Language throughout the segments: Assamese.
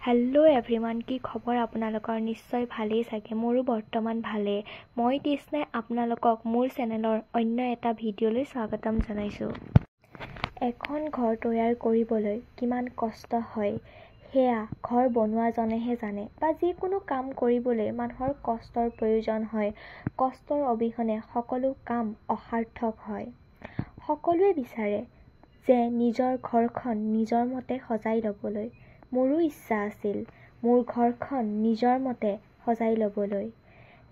হেল্ল' এভৰিৱান, কি খবৰ আপোনালোকৰ? নিশ্চয় ভালেই চাগে। মোৰো বৰ্তমান ভালেই। মই তৃষ্ণাই আপোনালোকক মোৰ চেনেলৰ অন্য এটা ভিডিঅ'লৈ স্বাগতম জনাইছোঁ। এখন ঘৰ তৈয়াৰ কৰিবলৈ কিমান কষ্ট হয় সেয়া ঘৰ বনোৱাজনেহে জানে, বা যিকোনো কাম কৰিবলৈ মানুহৰ কষ্টৰ প্ৰয়োজন হয়। কষ্টৰ অবিহনে সকলো কাম অসাৰ্থক হয়। সকলোৱে বিচাৰে যে নিজৰ ঘৰখন নিজৰ মতে সজাই ল'বলৈ। মোৰো ইচ্ছা আছিল মোৰ ঘৰখন নিজৰ মতে সজাই ল'বলৈ।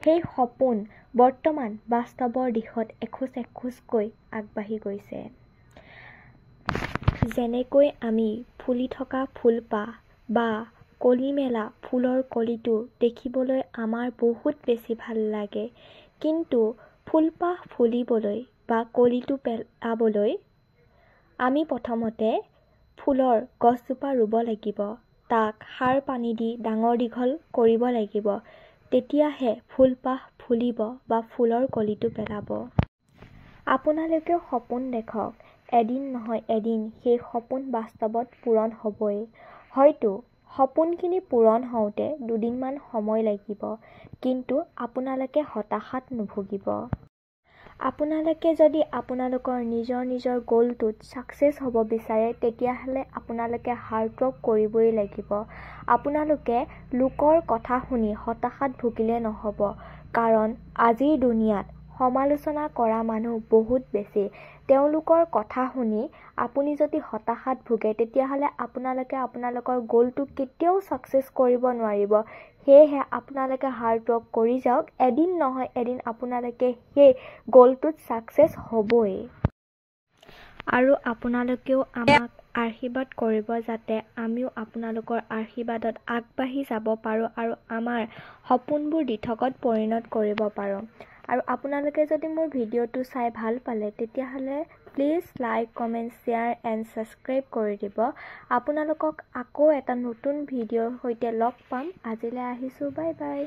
সেই সপোন বৰ্তমান বাস্তৱৰ দিশত এখোজ এখোজকৈ আগবাঢ়ি গৈছে। যেনেকৈ আমি ফুলি থকা ফুলপাহ বা কলি মেলা ফুলৰ কলিটো দেখিবলৈ আমাৰ বহুত বেছি ভাল লাগে। কিন্তু ফুলপাহ ফুলিবলৈ বা কলিটো পেলাবলৈ আমি প্ৰথমতে ফুলৰ গছজোপা ৰুব লাগিব, তাক সাৰ পানী দি ডাঙৰ দীঘল কৰিব লাগিব। তেতিয়াহে ফুলপাহ ফুলিব বা ফুলৰ কলিটো পেলাব। আপোনালোকেও সপোন দেখক, এদিন নহয় এদিন সেই সপোন বাস্তৱত পূৰণ হ'বই। হয়তো সপোনখিনি পূৰণ হওঁতে দুদিনমান সময় লাগিব, কিন্তু আপোনালোকে হতাশাত নুভুগিব। আপোনালোকে যদি আপোনালোকৰ নিজৰ গ'লটোত ছাকচেছ হ'ব বিচাৰে, তেতিয়াহ'লে আপোনালোকে হাৰ্ডৱৰ্ক কৰিবই লাগিব। আপোনালোকে লোকৰ কথা শুনি হতাশাত ভুগিলে নহ'ব, কাৰণ আজিৰ দুনিয়াত সমালোচনা কৰা মানুহ বহুত বেছি। তেওঁলোকৰ কথা শুনি আপুনি যদি হতাশাত ভুগে, তেতিয়াহ'লে আপোনালোকে আপোনালোকৰ গ'লটো কেতিয়াও ছাকচেছ কৰিব নোৱাৰিব। সেয়েহে আপোনালোকে হাৰ্ডৱৰ্ক কৰি যাওক, এদিন নহয় এদিন আপোনালোকে সেই গ'লটোত ছাকচেছ হ'বই। আৰু আপোনালোকেও আমাক আশীৰ্বাদ কৰিব, যাতে আমিও আপোনালোকৰ আশীৰ্বাদত আগবাঢ়ি যাব পাৰোঁ আৰু আমাৰ সপোনবোৰ দিঠকত পৰিণত কৰিব পাৰোঁ। আৰু আপোনালোকে যদি মোৰ ভিডিঅ'টো চাই ভাল পালে, তেতিয়াহ'লে please like, comment, share and subscribe কৰি দিব। আপোনালোকক আকৌ এটা নতুন ভিডিঅ'ৰ সৈতে লগ পাম। আজিলৈ আহিছোঁ, বাই বাই।